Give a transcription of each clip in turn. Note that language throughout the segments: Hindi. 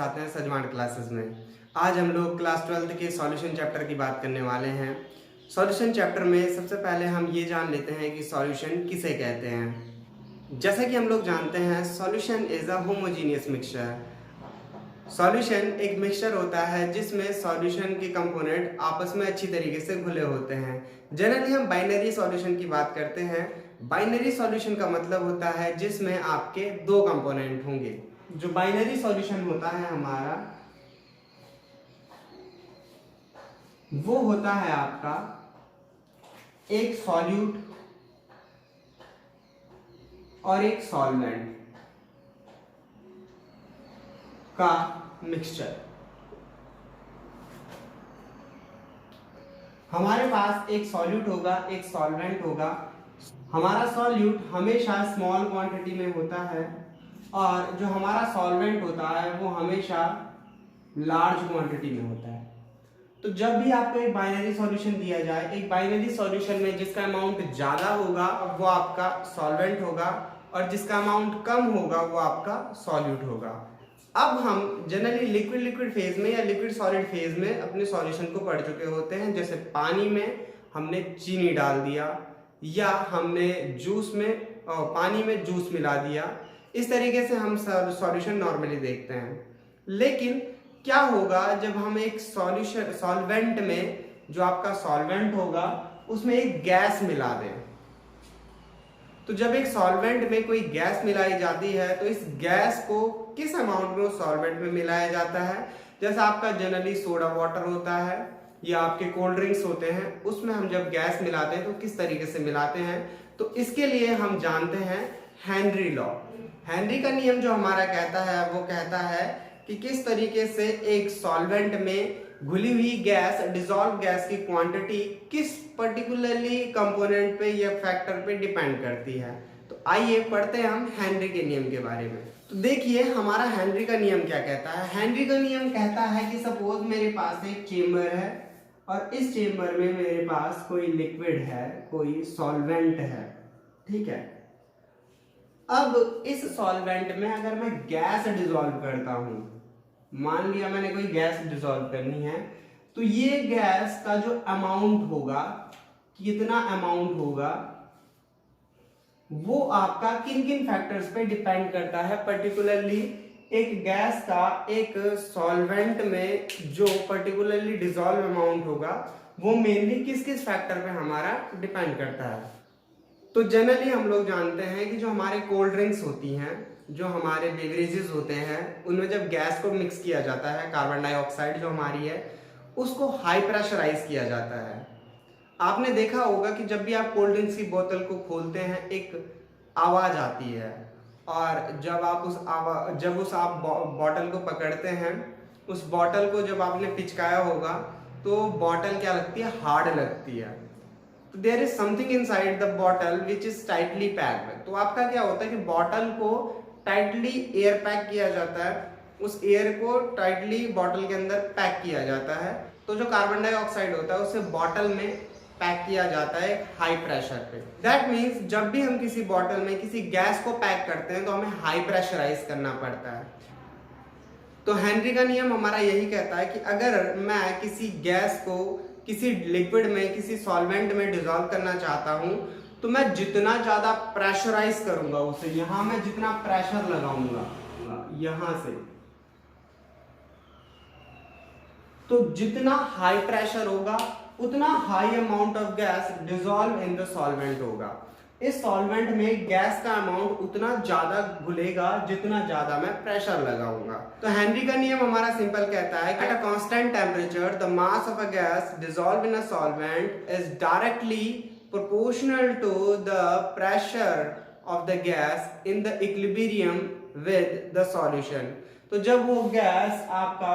चाहते हैं सजमान क्लासेस में। आज हम लोग क्लास 12th के सॉल्यूशन चैप्टर की बात करने वाले हैं। सॉल्यूशन चैप्टर में सबसे पहले हम ये जान लेते हैं कि सॉल्यूशन किसे कहते हैं। जैसा कि हम लोग जानते हैं, solution is a homogeneous mixture. Solution एक मिक्सचर होता है जिसमें सॉल्यूशन के कंपोनेंट आपस में अच्छी तरीके से घुले होते हैं। जनरली हम बाइनरी सॉल्यूशन की बात करते हैं। बाइनरी सॉल्यूशन का मतलब होता है जिसमें आपके दो कंपोनेंट होंगे। जो बाइनरी सॉल्यूशन होता है हमारा, वो होता है आपका एक सॉल्यूट और एक सॉल्वेंट का मिक्सचर। हमारे पास एक सॉल्यूट होगा, एक सॉल्वेंट होगा। हमारा सॉल्यूट हमेशा स्मॉल क्वांटिटी में होता है और जो हमारा सॉल्वेंट होता है वो हमेशा लार्ज क्वांटिटी में होता है। तो जब भी आपको एक बाइनरी सॉल्यूशन दिया जाए, एक बाइनरी सॉल्यूशन में जिसका अमाउंट ज्यादा होगा वो आपका सॉल्वेंट होगा और जिसका अमाउंट कम होगा वो आपका सॉल्यूट होगा। अब हम जनरली लिक्विड फेज में या लिक्विड सॉलिड फेज में अपने सॉल्यूशन को पढ़ चुके होते हैं। जैसे पानी में हमने चीनी डाल दिया या हमने जूस में पानी में जूस मिला दिया। इस तरीके से हम सॉल्यूशन नॉर्मली देखते हैं। लेकिन क्या होगा जब हम एक सॉल्वेंट में, जो आपका सॉल्वेंट होगा उसमें एक गैस मिला दें। तो जब एक सॉल्वेंट में कोई गैस मिलाई जाती है तो इस गैस को किस अमाउंट में उस सॉल्वेंट में मिलाया जाता है। जैसा आपका जनरली सोडा वाटर होता है या आपके कोल्ड ड्रिंक्स होते हैं, उसमें हम जब गैस मिलाते हैं तो किस तरीके से मिलाते हैं। तो इसके लिए हम जानते हैं हेनरी लॉ। हेनरी का नियम जो हमारा कहता है वो कहता है कि किस तरीके से एक सॉल्वेंट में घुली हुई गैस, डिसॉल्व गैस की क्वांटिटी किस पर्टिकुलरली कंपोनेंट पे या फैक्टर पे डिपेंड करती है। तो आइए पढ़ते हैं हम हेनरी के नियम के बारे में। तो देखिए हमारा हेनरी का नियम क्या कहता है। हेनरी का नियम कहता है कि सपोज मेरे पास एक चेम्बर है और इस चेम्बर में मेरे पास कोई लिक्विड है, कोई सॉल्वेंट है, ठीक है। अब इस सॉल्वेंट में अगर मैं गैस डिसॉल्व करता हूं, मान लिया मैंने कोई गैस डिसॉल्व करनी है, तो ये गैस का जो अमाउंट होगा, कितना अमाउंट होगा, वो आपका किन किन फैक्टर्स पे डिपेंड करता है। पर्टिकुलरली एक गैस का एक सॉल्वेंट में जो पर्टिकुलरली डिसॉल्व अमाउंट होगा वो मेनली किस किस फैक्टर पे हमारा डिपेंड करता है। तो जनरली हम लोग जानते हैं कि जो हमारे कोल्ड ड्रिंक्स होती हैं, जो हमारे बेवरेजेस होते हैं, उनमें जब गैस को मिक्स किया जाता है, कार्बन डाइऑक्साइड जो हमारी है उसको हाई प्रेशराइज किया जाता है। आपने देखा होगा कि जब भी आप कोल्ड ड्रिंक्स की बोतल को खोलते हैं एक आवाज आती है और जब आप उस बॉटल को पकड़ते हैं, उस बॉटल को जब आपने पिचकाया होगा तो बॉटल क्या लगती है, हार्ड लगती है। तो there is something inside the bottle which is tightly packed. तो आपका क्या होता है कि बॉटल को टाइटली एयर पैक किया जाता है, उस एयर को टाइटली बॉटल के अंदर पैक किया जाता है। तो जो कार्बन डाइऑक्साइड होता है उसे बॉटल में पैक किया जाता है हाई प्रेशर पे। दैट मीन्स जब भी हम किसी बॉटल में किसी गैस को पैक करते हैं तो हमें हाई प्रेशराइज करना पड़ता है। तो हेनरी का नियम हमारा यही कहता है कि अगर मैं किसी गैस को किसी लिक्विड में, किसी सॉल्वेंट में डिसॉल्व करना चाहता हूं तो मैं जितना ज्यादा प्रेशराइज करूंगा उसे, यहां मैं जितना प्रेशर लगाऊंगा यहां से, तो जितना हाई प्रेशर होगा उतना high amount of gas dissolve in the solvent होगा। इस सॉल्वेंट में गैस का अमाउंट उतना ज्यादा घुलेगा जितना ज्यादा मैं प्रेशर लगाऊंगा। तो हेनरी का नियम हमारा सिंपल कहता है at a constant temperature the mass of a gas dissolve in a solvent is directly proportional to the pressure of the gas in the equilibrium with the solution. तो जब वो गैस आपका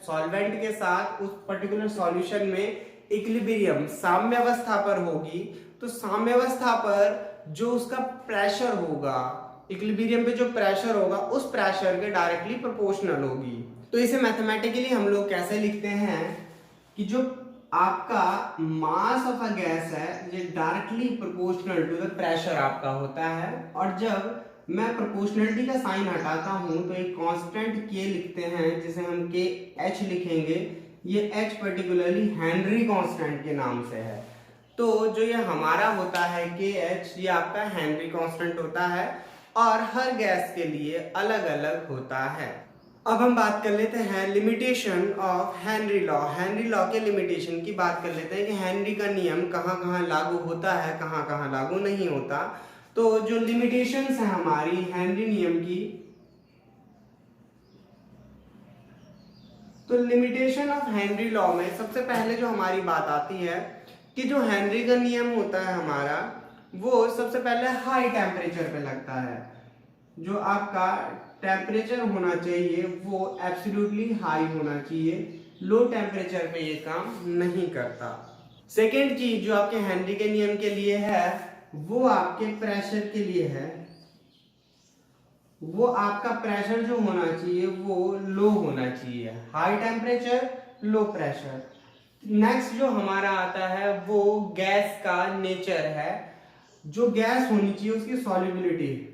सॉल्वेंट के साथ उस पर्टिकुलर सॉल्यूशन में इक्विलिब्रियम, साम्यावस्था पर होगी, तो साम्यावस्था पर जो उसका प्रेशर होगा, इक्विलिब्रियम पे जो प्रेशर होगा उस प्रेशर के डायरेक्टली प्रोपोर्शनल होगी। तो इसे मैथमेटिकली हम लोग कैसे लिखते हैं कि जो आपका मास ऑफ अ गैस है ये directly proportional to the pressure आपका होता है, और जब मैं प्रोपोर्शनलिटी का साइन हटाता हूं तो एक कांस्टेंट के लिखते हैं जिसे हम के एच लिखेंगे। ये एच पर्टिकुलरली हेनरी कांस्टेंट के नाम से है। तो जो ये हमारा होता है के एच, ये आपका हेनरी कांस्टेंट होता है और हर गैस के लिए अलग अलग होता है। अब हम बात कर लेते हैं limitation of Henry law. Henry law के लिमिटेशन की बात कर लेते हैं कि हेनरी का नियम कहाँ कहाँ लागू होता है, कहाँ कहाँ लागू नहीं होता। तो जो लिमिटेशंस है हमारी हेनरी नियम की, तो लिमिटेशन ऑफ हेनरी लॉ में सबसे पहले जो हमारी बात आती है कि जो हेनरी का नियम होता है हमारा, वो सबसे पहले हाई टेम्परेचर पे लगता है। जो आपका टेम्परेचर होना चाहिए वो एब्सोल्युटली हाई होना चाहिए, लो टेम्परेचर पे ये काम नहीं करता। सेकेंड चीज जो आपके हेनरी के नियम के लिए है वो आपके प्रेशर के लिए है। वो आपका प्रेशर जो होना चाहिए वो लो होना चाहिए, high temperature low pressure. Next जो हमारा आता है वो गैस का नेचर है। जो गैस होनी चाहिए उसकी सॉल्युबिलिटी,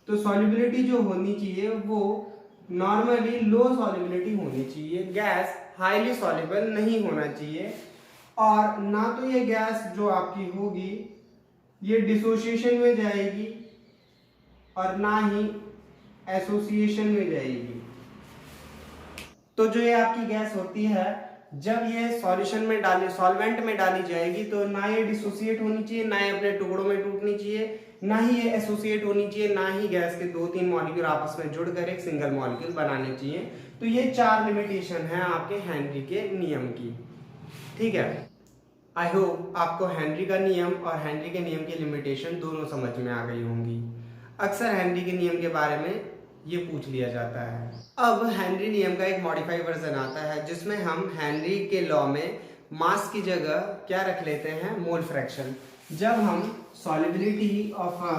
तो सॉल्युबिलिटी जो होनी चाहिए वो नॉर्मली लो सॉल्युबिलिटी होनी चाहिए। गैस हाईली सॉल्युबल नहीं होना चाहिए। और ना तो ये गैस जो आपकी होगी ये डिसोसिएशन में जाएगी और ना ही एसोसिएशन में जाएगी। तो जो ये आपकी गैस होती है जब ये सॉल्यूशन में डाली, सॉल्वेंट में डाली जाएगी तो ना ये डिसोसिएट होनी चाहिए, ना ही अपने टुकड़ों में टूटनी चाहिए, ना ही ये एसोसिएट होनी चाहिए, ना ही गैस के 2-3 मॉलिक्यूल आपस में जुड़कर एक सिंगल मॉलिक्यूल बनाने चाहिए। तो ये 4 लिमिटेशन है आपके हेनरी के नियम की। ठीक है, आई होप आपको हेनरी का नियम और हेनरी के नियम की लिमिटेशन दोनों समझ में आ गई होंगी। अक्सर हेनरी के नियम के बारे में ये पूछ लिया जाता है। अब हेनरी नियम का एक मॉडिफाई वर्जन आता है जिसमें हम हेनरी के लॉ में मास की जगह क्या रख लेते हैं, मोल फ्रैक्शन। जब हम सॉल्युबिलिटी ऑफ अ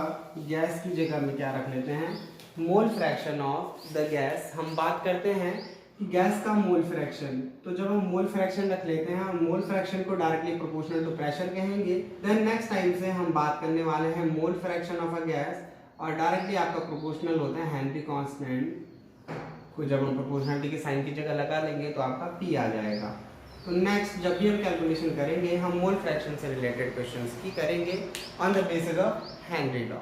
गैस की जगह में क्या रख लेते हैं, mole fraction of the gas. हम बात करते हैं कि गैस का मोल फ्रैक्शन, तो जब हम मोल फ्रैक्शन रख लेते हैं, हम मोल फ्रैक्शन को डायरेक्टली प्रोपोर्शनल टू प्रेशर कहेंगे। देन नेक्स्ट टाइम से हम बात करने वाले हैं mole fraction of a gas और डायरेक्टली आपका प्रोपोर्शनल होता है हेनरी कांस्टेंट को जब हम प्रोपोर्शनलिटी के साइन की जगह लगा लेंगे तो आपका पी आ जाएगा। तो नेक्स्ट जब भी हम कैलकुलेशन करेंगे हम मोल फ्रैक्शन से रिलेटेड क्वेश्चंस की करेंगे on the basis of Henry law.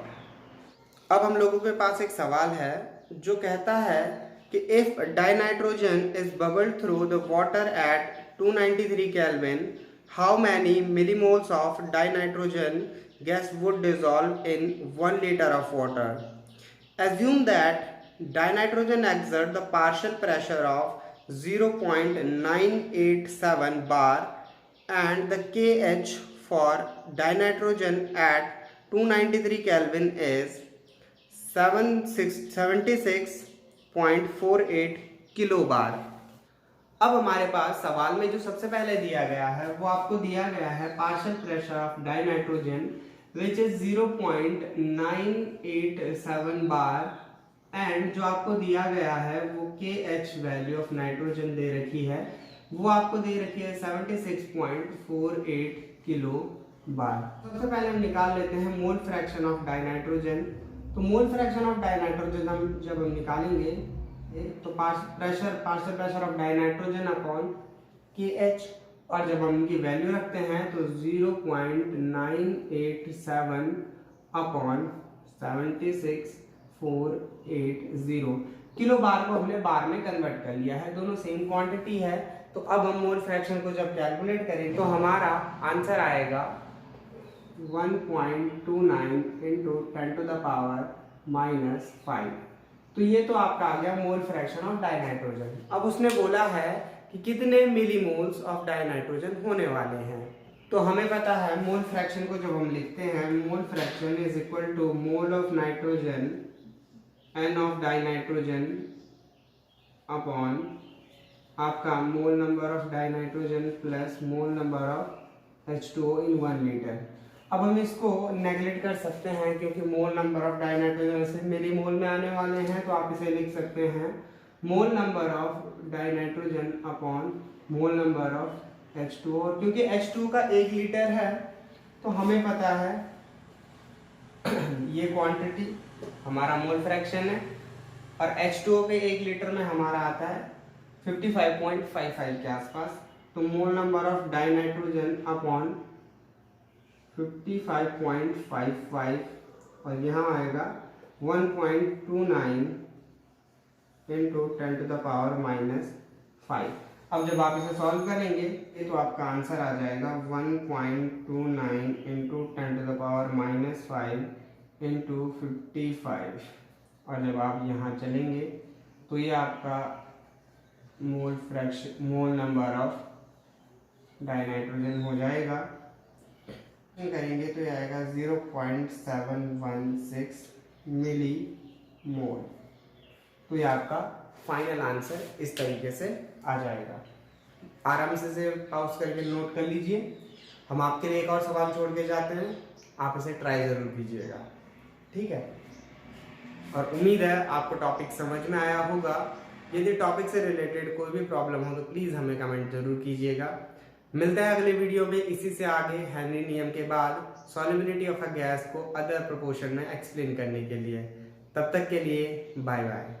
अब हम लोगों के पास एक सवाल है जो कहता है कि if dinitrogen is bubbled through the water at 293 kelvin, how many millimoles of dinitrogen gas would dissolve in 1 liter of water. Assume that dinitrogen exerts the partial pressure of 0.987 bar and the kH for dinitrogen at 293 Kelvin is 76.48 किलोबार। अब हमारे पास सवाल में जो सबसे पहले दिया गया है वो आपको दिया गया है partial pressure of dinitrogen which is 0.987 bar and जो आपको दिया गया है वो KH वैल्यू ऑफ नाइट्रोजन दे रखी है, वो आपको दे रखी है 76.48 किलो बार। सबसे पहले हम निकाल लेते हैं मोल फ्रैक्शन ऑफ डाइनाइट्रोजन। तो मोल फ्रैक्शन ऑफ डाइनाइट्रोजन हम जब हम निकालेंगे तो partial pressure of dinitrogen upon KH और जब हम उनकी वैल्यू रखते हैं तो 0.987 अपॉन 76.480 किलो बार को हमने बार में कन्वर्ट कर लिया है, दोनों सेम क्वांटिटी है। तो अब हम मोल फ्रैक्शन को जब कैलकुलेट करें तो हमारा आंसर आएगा 1.29 इंटू 10⁻⁻⁵। तो ये तो आपका आ गया मोल फ्रैक्शन ऑफ डाइनाइट्रोजन। अब उसने बोला है कि कितने मिलीमोल्स ऑफ डाइनाइट्रोजन होने वाले हैं। तो हमें पता है मोल फ्रैक्शन को जब हम लिखते हैं, mole fraction is equal to mole of nitrogen N of dinitrogen upon आपका mole number of dinitrogen plus mole number of H2O in 1 litre. अब हम इसको नेगलेक्ट कर सकते हैं क्योंकि मोल नंबर ऑफ डाइनाइट्रोजन से मिली मोल में आने वाले हैं, तो आप इसे लिख सकते हैं mole number of dinitrogen upon mole number of H2O। क्योंकि H2O का 1 लीटर है तो हमें पता है ये क्वांटिटी हमारा मोल फ्रैक्शन है, और H2O के 1 लीटर में हमारा आता है 55.55 के आसपास। तो मोल नंबर ऑफ डाइनाइट्रोजन अपॉन 55.55, और यहाँ आएगा 1.29 इंटू 10⁻⁻5। अब जब आप इसे सॉल्व करेंगे तो आपका आंसर आ जाएगा 1.29 इंटू 10⁻⁻5 इंटू 55, और जब आप यहाँ चलेंगे तो ये आपका मोल नंबर ऑफ डाइनाइट्रोजन हो जाएगा। करेंगे तो ये आएगा 0.716 मिली मोल। तो ये आपका फाइनल आंसर इस तरीके से आ जाएगा। आराम से इसे पॉज करके नोट कर लीजिए। हम आपके लिए एक और सवाल छोड़ के जाते हैं, आप इसे ट्राई जरूर कीजिएगा, ठीक है। और उम्मीद है आपको टॉपिक समझ में आया होगा। यदि टॉपिक से रिलेटेड कोई भी प्रॉब्लम हो तो प्लीज़ हमें कमेंट जरूर कीजिएगा। मिलते हैं अगले वीडियो में इसी से आगे हेनरी नियम के बाद सॉल्युबिलिटी ऑफ अ गैस को अदर प्रोपोर्शन में एक्सप्लेन करने के लिए। तब तक के लिए बाय बाय।